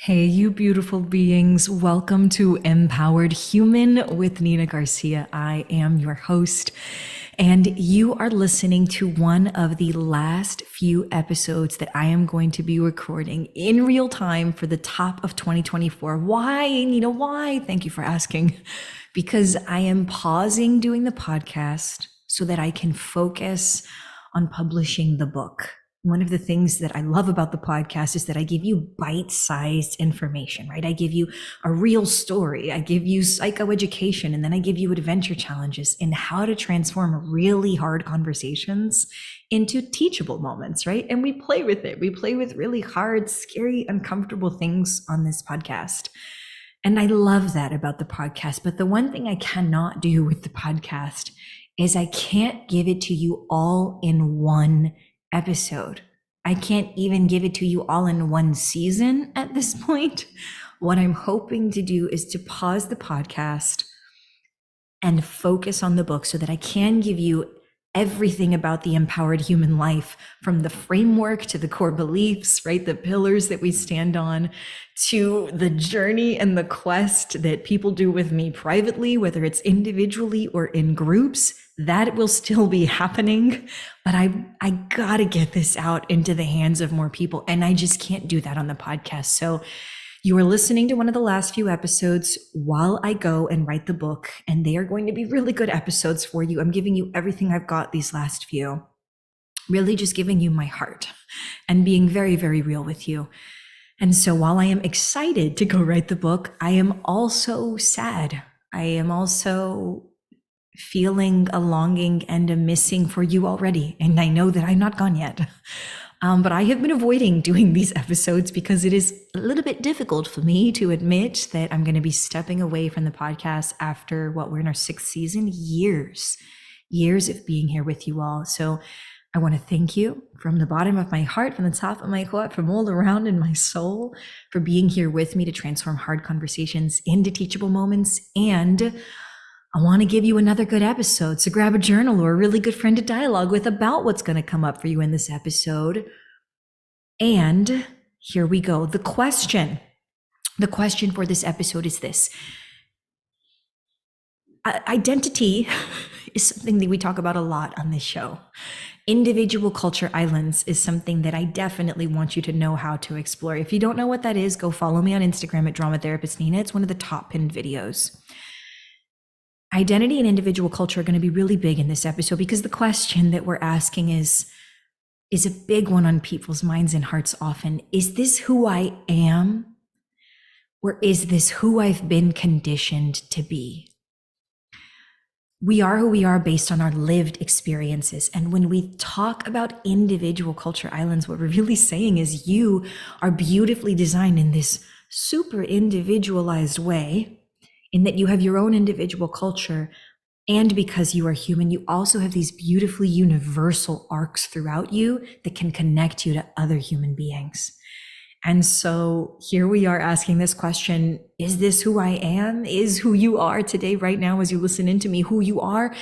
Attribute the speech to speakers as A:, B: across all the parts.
A: Hey, you beautiful beings. Welcome to Empowered Human with Nina Garcia. I am your host, and you are listening to one of the last few episodes that I am going to be recording in real time for the top of 2024. Why, Nina? Why? Thank you for asking. Because I am pausing doing the podcast so that I can focus on publishing the book. One of the things that I love about the podcast is that I give you bite-sized information, right? I give you a real story. I give you psychoeducation, and then I give you adventure challenges in how to transform really hard conversations into teachable moments, right? And we play with it. We play with really hard, scary, uncomfortable things on this podcast. And I love that about the podcast. But the one thing I cannot do with the podcast is I can't give it to you all in one episode. I can't even give it to you all in one season at this point. What I'm hoping to do is to pause the podcast and focus on the book so that I can give you everything about the empowered human life, from the framework to the core beliefs, right? The pillars that we stand on, to the journey and the quest that people do with me privately, whether it's individually or in groups. That will still be happening, but I gotta get this out into the hands of more people, and I just can't do that on the podcast. So you are listening to one of the last few episodes while I go and write the book, and they are going to be really good episodes for you. I'm giving you everything I've got these last few, really just giving you my heart and being very, very real with you. And so while I am excited to go write the book, I am also sad. I am also feeling a longing and a missing for you already. And I know that I'm not gone yet. But I have been avoiding doing these episodes because it is a little bit difficult for me to admit that I'm going to be stepping away from the podcast after we're in our 6th season, years of being here with you all. So I want to thank you from the bottom of my heart, from the top of my heart, from all around in my soul, for being here with me to transform hard conversations into teachable moments. And I want to give you another good episode. So grab a journal or a really good friend to dialogue with about what's going to come up for you in this episode. And here we go. The question for this episode is this. Identity is something that we talk about a lot on this show. Individual culture islands is something that I definitely want you to know how to explore. If you don't know what that is, go follow me on Instagram at Drama Therapist Nina. It's one of the top pinned videos. Identity and individual culture are going to be really big in this episode because the question that we're asking is a big one on people's minds and hearts often. Is this who I am? Or is this who I've been conditioned to be? We are who we are based on our lived experiences. And when we talk about individual culture islands, what we're really saying is you are beautifully designed in this super individualized way, in that you have your own individual culture, and because you are human, you also have these beautifully universal arcs throughout you that can connect you to other human beings. And so here we are asking this question, is this who I am? Is who you are today, right now, as you listen into me, who you are?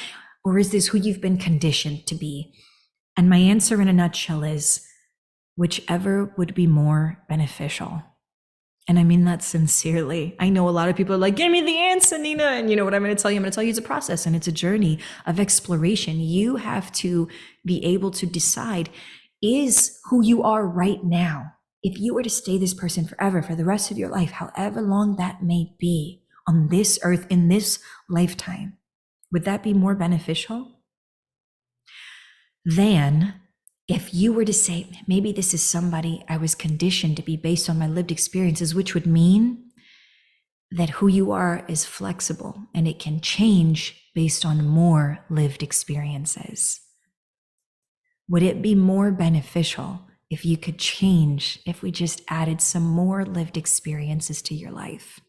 A: Or is this who you've been conditioned to be? And my answer in a nutshell is whichever would be more beneficial. And I mean that sincerely. I know a lot of people are like, give me the answer, Nina. And you know what I'm going to tell you? I'm going to tell you it's a process and it's a journey of exploration. You have to be able to decide, is who you are right now, if you were to stay this person forever, for the rest of your life, however long that may be on this earth, in this lifetime, would that be more beneficial than if you were to say, maybe this is somebody I was conditioned to be based on my lived experiences, which would mean that who you are is flexible and it can change based on more lived experiences? Would it be more beneficial if you could change, if we just added some more lived experiences to your life?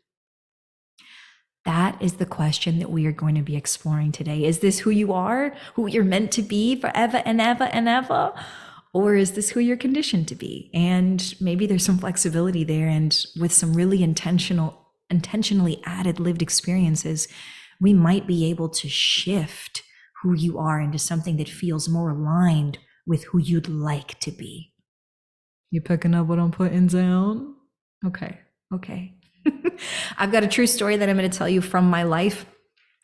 A: That is the question that we are going to be exploring today. Is this who you are, who you're meant to be forever and ever and ever? Or is this who you're conditioned to be? And maybe there's some flexibility there, and with some really intentionally added lived experiences, we might be able to shift who you are into something that feels more aligned with who you'd like to be. You picking up what I'm putting down? Okay. Okay. I've got a true story that I'm going to tell you from my life.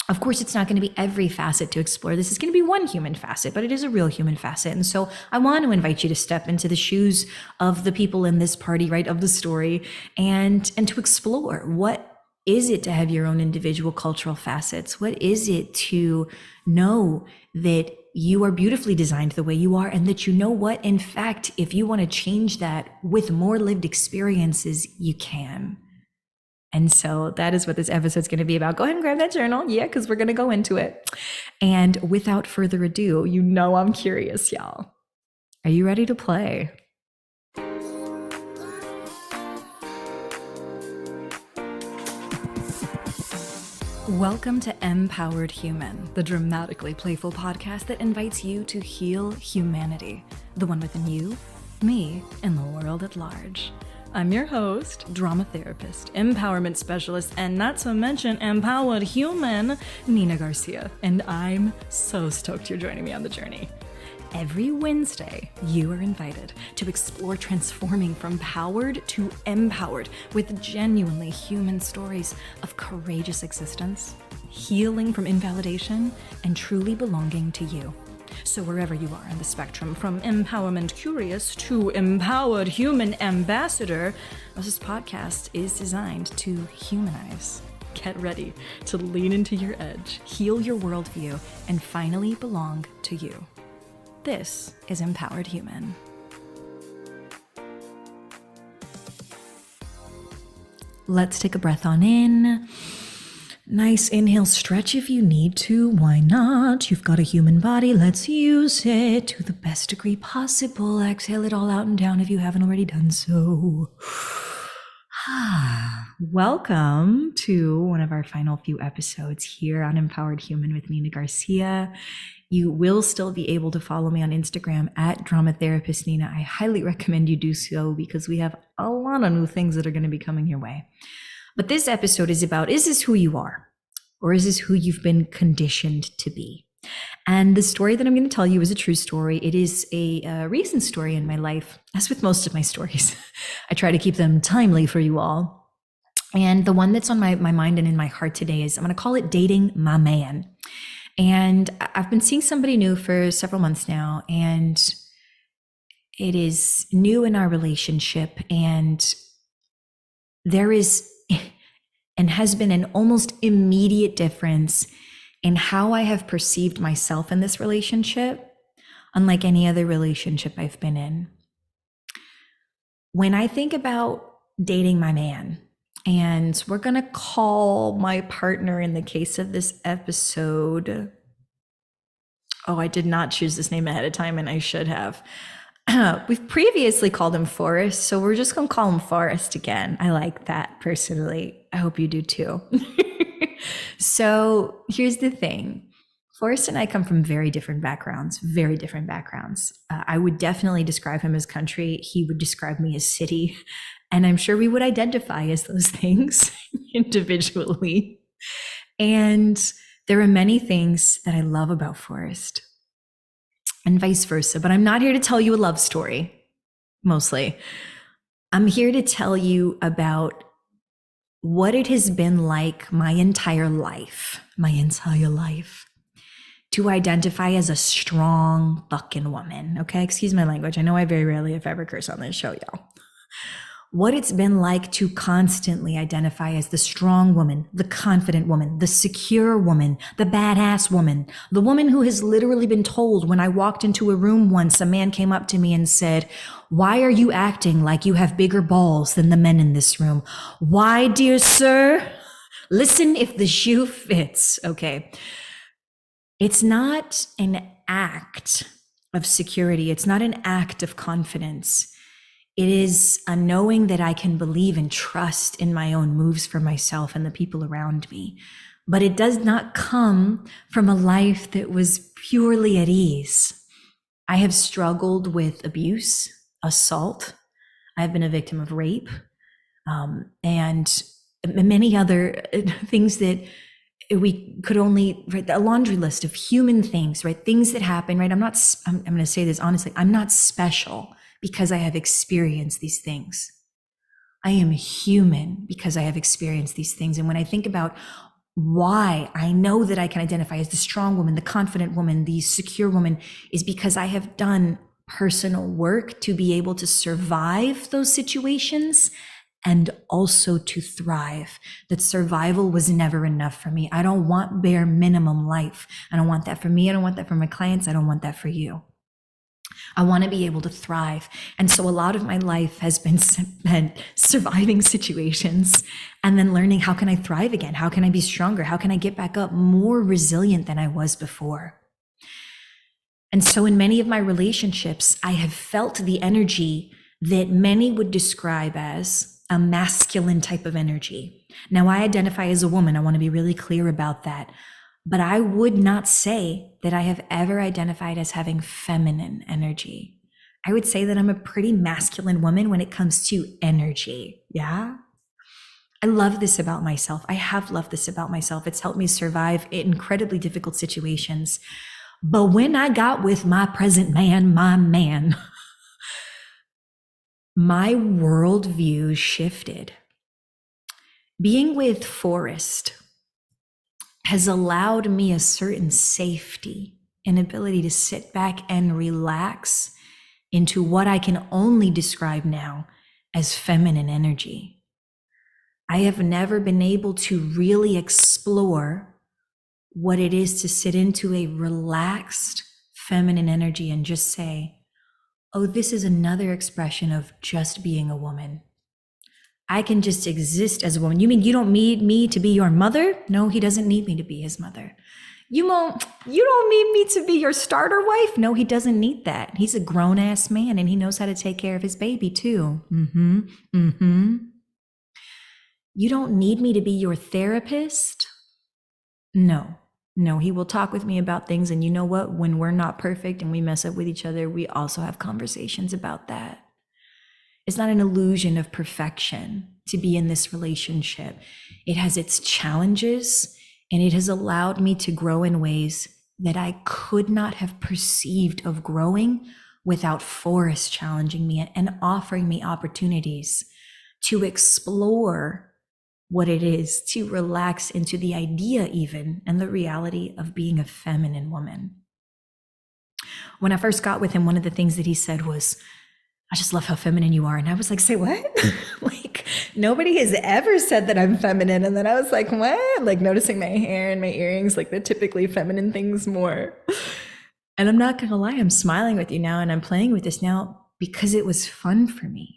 A: Of course, it's not going to be every facet to explore. This is going to be one human facet, but it is a real human facet. And so I want to invite you to step into the shoes of the people in this party, right, of the story, and to explore what is it to have your own individual cultural facets? What is it to know that you are beautifully designed the way you are, and that you know what, in fact, if you want to change that with more lived experiences, you can. And so that is what this episode is going to be about. Go ahead and grab that journal. Yeah, because we're going to go into it. And without further ado, you know I'm curious, y'all. Are you ready to play? Welcome to Empowered Human, the dramatically playful podcast that invites you to heal humanity, the one within you, me, and the world at large. I'm your host, drama therapist, empowerment specialist, and not to mention empowered human, Nina Garcia. And I'm so stoked you're joining me on the journey. Every Wednesday, you are invited to explore transforming from powered to empowered with genuinely human stories of courageous existence, healing from invalidation, and truly belonging to you. So wherever you are on the spectrum, from empowerment curious to empowered human ambassador, this podcast is designed to humanize. Get ready to lean into your edge, heal your worldview, and finally belong to you. This is Empowered Human. Let's take a breath on in. Nice inhale, stretch if you need to. Why not? You've got a human body. Let's use it to the best degree possible. Exhale it all out and down if you haven't already done so. Welcome to one of our final few episodes here on Empowered Human with Nina Garcia. You will still be able to follow me on Instagram at Drama Therapist Nina. I highly recommend you do so because we have a lot of new things that are going to be coming your way. But this episode is about, is this who you are? Or is this who you've been conditioned to be? And the story that I'm going to tell you is a true story. It is a recent story in my life, as with most of my stories. I try to keep them timely for you all. And the one that's on my mind and in my heart today is, I'm going to call it Dating My Man. And I've been seeing somebody new for several months now, and it is new in our relationship. And there is and has been an almost immediate difference in how I have perceived myself in this relationship, unlike any other relationship I've been in. When I think about dating my man, and we're going to call my partner in the case of this episode, oh, I did not choose this name ahead of time, and I should have. We've previously called him Forrest, so we're just going to call him Forrest again. I like that personally. I hope you do too. So here's the thing. Forrest and I come from very different backgrounds, very different backgrounds. I would definitely describe him as country. He would describe me as city. And I'm sure we would identify as those things individually. And there are many things that I love about Forrest, and vice versa. But I'm not here to tell you a love story, mostly. I'm here to tell you about what it has been like my entire life, to identify as a strong fucking woman. Okay, excuse my language. I know I very rarely, if ever, curse on this show, y'all. What it's been like to constantly identify as the strong woman, the confident woman, the secure woman, the badass woman, the woman who has literally been told when I walked into a room once, a man came up to me and said, "Why are you acting like you have bigger balls than the men in this room?" Why, dear sir? Listen if the shoe fits. Okay. It's not an act of security. It's not an act of confidence. It is a knowing that I can believe and trust in my own moves for myself and the people around me. But it does not come from a life that was purely at ease. I have struggled with abuse, assault. I've been a victim of rape, and many other things that we could only, right, a laundry list of human things, right? Things that happen, right? I'm going to say this honestly. I'm not special because I have experienced these things. I am human because I have experienced these things. And when I think about why I know that I can identify as the strong woman, the confident woman, the secure woman, is because I have done personal work to be able to survive those situations and also to thrive. That survival was never enough for me. I don't want bare minimum life. I don't want that for me. I don't want that for my clients. I don't want that for you. I want to be able to thrive. And so a lot of my life has been spent surviving situations and then learning, how can I thrive again? How can I be stronger? How can I get back up more resilient than I was before? And so in many of my relationships, I have felt the energy that many would describe as a masculine type of energy. Now, I identify as a woman. I want to be really clear about that. But I would not say that I have ever identified as having feminine energy. I would say that I'm a pretty masculine woman when it comes to energy. Yeah. I love this about myself. I have loved this about myself. It's helped me survive incredibly difficult situations. But when I got with my present man, my worldview shifted. Being with Forrest has allowed me a certain safety, an ability to sit back and relax into what I can only describe now as feminine energy. I have never been able to really explore what it is to sit into a relaxed feminine energy and just say, oh, this is another expression of just being a woman. I can just exist as a woman. You mean you don't need me to be your mother? No, he doesn't need me to be his mother. You don't need me to be your starter wife? No, he doesn't need that. He's a grown-ass man and he knows how to take care of his baby too. You don't need me to be your therapist? No, he will talk with me about things. And you know what? When we're not perfect and we mess up with each other, we also have conversations about that. It's not an illusion of perfection to be in this relationship. It has its challenges, and it has allowed me to grow in ways that I could not have perceived of growing without Forrest challenging me and offering me opportunities to explore what it is to relax into the idea even and the reality of being a feminine woman. When I first got with him, one of the things that he said was, I just love how feminine you are. And I was like, say what? Like, nobody has ever said that I'm feminine. And then I was like, what? Like noticing my hair and my earrings, like the typically feminine things more. And I'm not gonna lie, I'm smiling with you now and I'm playing with this now because it was fun for me.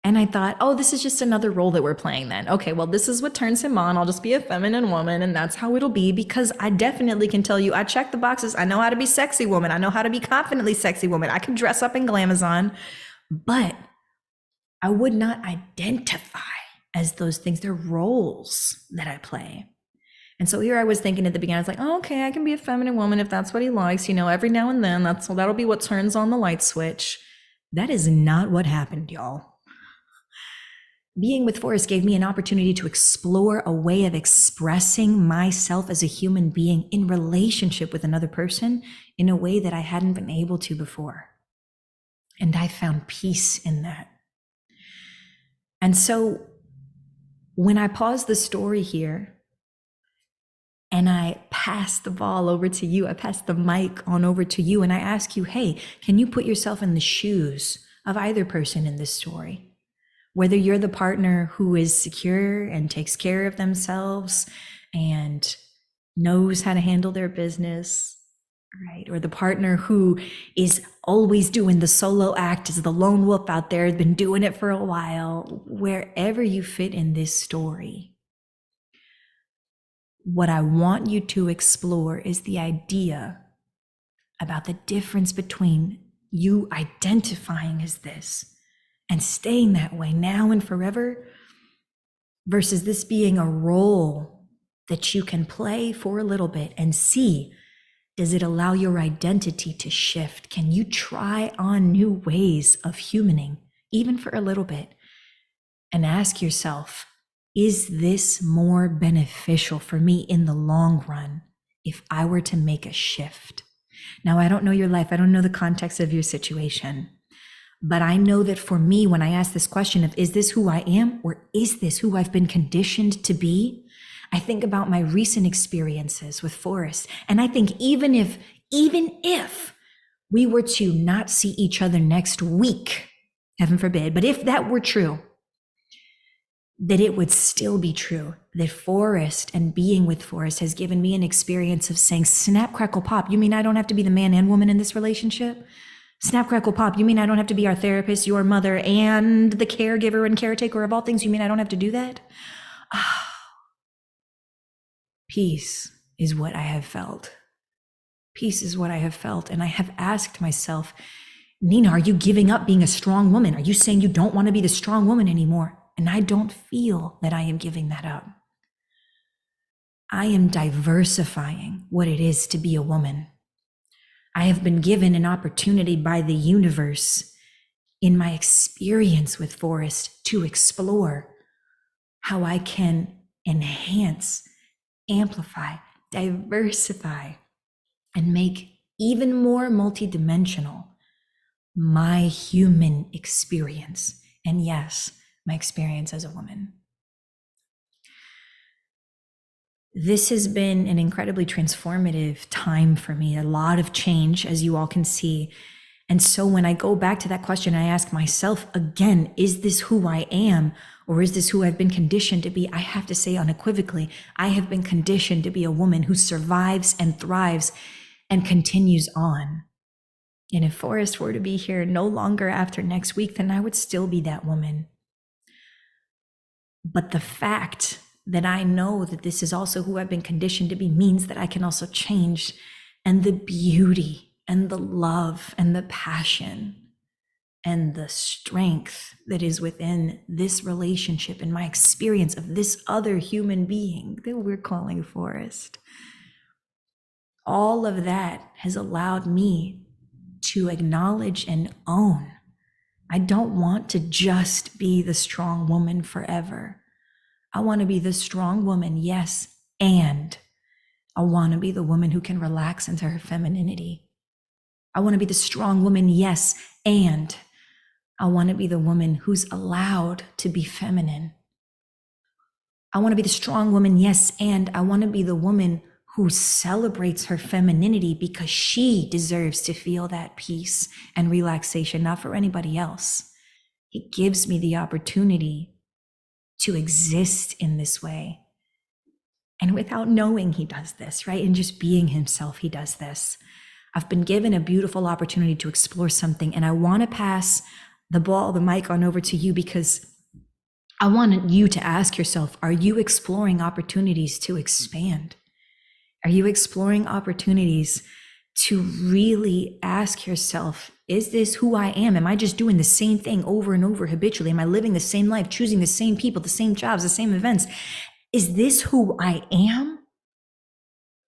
A: And I thought, oh, this is just another role that we're playing then. Okay, well, this is what turns him on. I'll just be a feminine woman and that's how it'll be, because I definitely can tell you, I check the boxes. I know how to be sexy woman. I know how to be confidently sexy woman. I can dress up in glamazon, but I would not identify as those things. They're roles that I play. And so here I was thinking at the beginning, I was like, oh, okay, I can be a feminine woman if that's what he likes. You know, every now and then that'll be what turns on the light switch. That is not what happened, y'all. Being with Forrest gave me an opportunity to explore a way of expressing myself as a human being in relationship with another person in a way that I hadn't been able to before. And I found peace in that. And so when I pause the story here and I pass the ball over to you, I pass the mic on over to you and I ask you, hey, can you put yourself in the shoes of either person in this story? Whether you're the partner who is secure and takes care of themselves and knows how to handle their business, right? Or the partner who is always doing the solo act, is the lone wolf out there, has been doing it for a while. Wherever you fit in this story, what I want you to explore is the idea about the difference between you identifying as this and staying that way now and forever versus this being a role that you can play for a little bit and see, does it allow your identity to shift? Can you try on new ways of humaning, even for a little bit? And ask yourself, is this more beneficial for me in the long run if I were to make a shift? Now, I don't know your life. I don't know the context of your situation. But I know that for me, when I ask this question of, is this who I am, or is this who I've been conditioned to be? I think about my recent experiences with Forrest. And I think even if we were to not see each other next week, heaven forbid, but if that were true, that it would still be true that Forrest and being with Forrest has given me an experience of saying, snap, crackle, pop. You mean I don't have to be the man and woman in this relationship? Snap, crackle, pop. You mean I don't have to be our therapist, your mother, and the caregiver and caretaker of all things? You mean I don't have to do that? Peace is what I have felt. Peace is what I have felt. And I have asked myself, Nina, are you giving up being a strong woman? Are you saying you don't want to be the strong woman anymore? And I don't feel that I am giving that up. I am diversifying what it is to be a woman. I have been given an opportunity by the universe in my experience with Forrest to explore how I can enhance, amplify, diversify, and make even more multidimensional my human experience. And yes, my experience as a woman. This has been an incredibly transformative time for me, a lot of change, as you all can see. And so when I go back to that question, I ask myself again, is this who I am, or is this who I've been conditioned to be? I have to say unequivocally, I have been conditioned to be a woman who survives and thrives and continues on. And if Forrest were to be here no longer after next week, then I would still be that woman. But the fact that I know that this is also who I've been conditioned to be means that I can also change. And the beauty and the love and the passion and the strength that is within this relationship and my experience of this other human being that we're calling Forrest, all of that has allowed me to acknowledge and own. I don't want to just be the strong woman forever. I want to be the strong woman, yes, and I want to be the woman who can relax into her femininity. I want to be the strong woman, yes, and I want to be the woman who's allowed to be feminine. I want to be the strong woman, yes, and I want to be the woman who celebrates her femininity because she deserves to feel that peace and relaxation, not for anybody else. It gives me the opportunity to exist in this way. And without knowing he does this, right? And just being himself, he does this. I've been given a beautiful opportunity to explore something, and I want to pass the mic on over to you because I want you to ask yourself, are you exploring opportunities to expand? Are you exploring opportunities to really ask yourself, is this who I am? Am I just doing the same thing over and over habitually? Am I living the same life, choosing the same people, the same jobs, the same events? Is this who I am?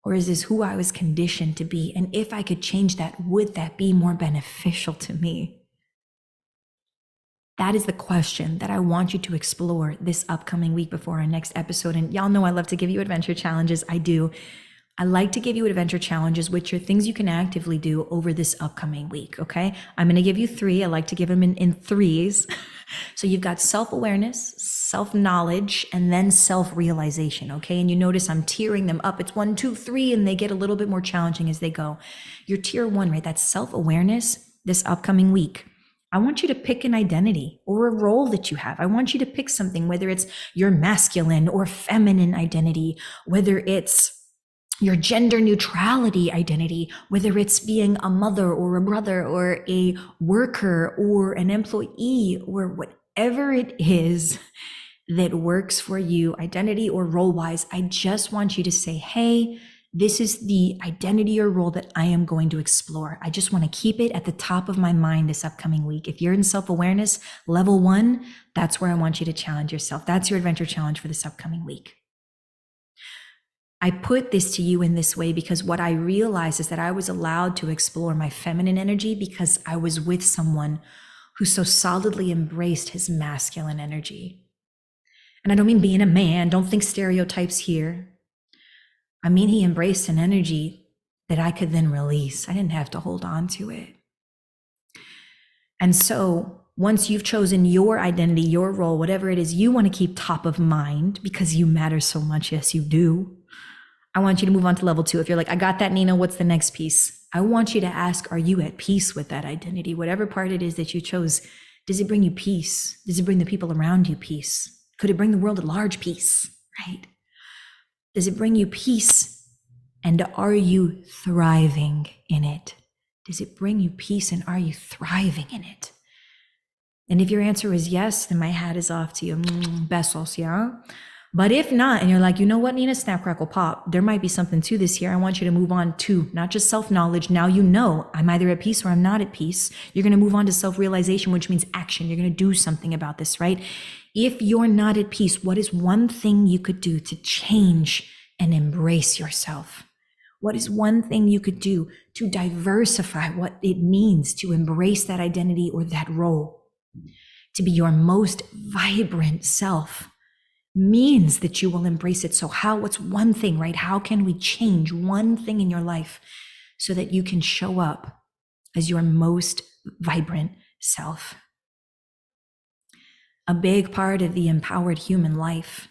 A: Or is this who I was conditioned to be? And if I could change that, would that be more beneficial to me? That is the question that I want you to explore this upcoming week before our next episode. And y'all know I love to give you adventure challenges. I do. I like to give you adventure challenges, which are things you can actively do over this upcoming week, okay? I'm gonna give you 3. I like to give them in threes. So you've got self-awareness, self-knowledge, and then self-realization, okay? And you notice I'm tiering them up. It's 1, 2, 3, and they get a little bit more challenging as they go. Your tier 1, right? That's self-awareness this upcoming week. I want you to pick an identity or a role that you have. I want you to pick something, whether it's your masculine or feminine identity, whether it's your gender neutrality identity, whether it's being a mother or a brother or a worker or an employee or whatever it is that works for you, identity or role-wise. I just want you to say, hey, this is the identity or role that I am going to explore. I just want to keep it at the top of my mind this upcoming week. If you're in self-awareness, level 1, that's where I want you to challenge yourself. That's your adventure challenge for this upcoming week. I put this to you in this way because what I realized is that I was allowed to explore my feminine energy because I was with someone who so solidly embraced his masculine energy. And I don't mean being a man, don't think stereotypes here. I mean, he embraced an energy that I could then release. I didn't have to hold on to it. And so once you've chosen your identity, your role, whatever it is you want to keep top of mind because you matter so much, yes, you do. I want you to move on to level 2. If you're like, I got that, Nina, what's the next piece? I want you to ask, are you at peace with that identity? Whatever part it is that you chose, does it bring you peace? Does it bring the people around you peace? Could it bring the world at large peace, right? Does it bring you peace? And are you thriving in it? Does it bring you peace and are you thriving in it? And if your answer is yes, then my hat is off to you. Besos, yeah? But if not, and you're like, you know what, Nina, snap, crackle, pop, there might be something to this here. I want you to move on to not just self-knowledge. Now you know I'm either at peace or I'm not at peace. You're going to move on to self-realization, which means action. You're going to do something about this, right? If you're not at peace, what is one thing you could do to change and embrace yourself? What is one thing you could do to diversify what it means to embrace that identity or that role? To be your most vibrant self means that you will embrace it. So what's one thing, right? How can we change one thing in your life so that you can show up as your most vibrant self? A big part of the empowered human life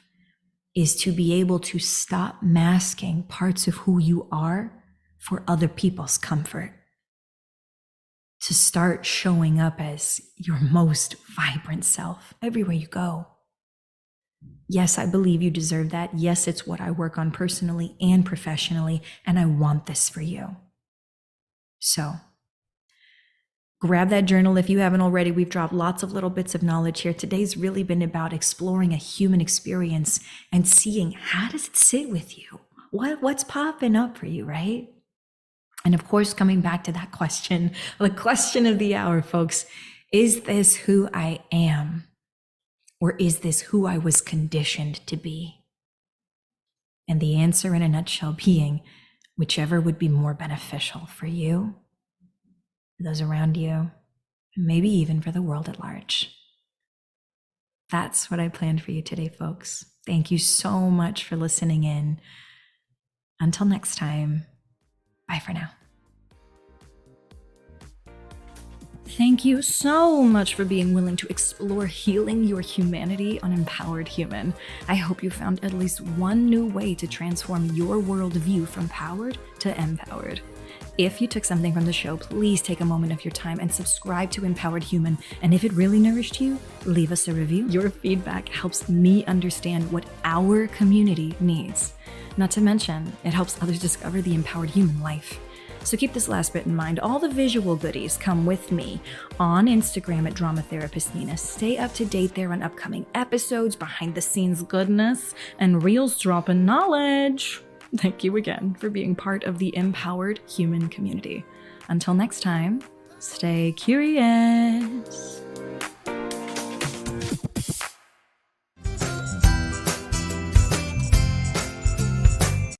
A: is to be able to stop masking parts of who you are for other people's comfort. To start showing up as your most vibrant self everywhere you go. Yes, I believe you deserve that. Yes, it's what I work on personally and professionally, and I want this for you. So grab that journal if you haven't already. We've dropped lots of little bits of knowledge here. Today's really been about exploring a human experience and seeing how does it sit with you? What's popping up for you, right? And of course, coming back to that question, the question of the hour, folks, is this who I am? Or is this who I was conditioned to be? And the answer in a nutshell being, whichever would be more beneficial for you, those around you, maybe even for the world at large. That's what I planned for you today, folks. Thank you so much for listening in. Until next time, bye for now. Thank you so much for being willing to explore healing your humanity on Empowered Human. I hope you found at least one new way to transform your worldview from powered to empowered. If you took something from the show, please take a moment of your time and subscribe to Empowered Human. And if it really nourished you, leave us a review. Your feedback helps me understand what our community needs. Not to mention, it helps others discover the empowered human life. So keep this last bit in mind. All the visual goodies come with me on Instagram at Drama Therapist Nina. Stay up to date there on upcoming episodes, behind the scenes goodness, and reels dropping knowledge. Thank you again for being part of the empowered human community. Until next time, stay curious.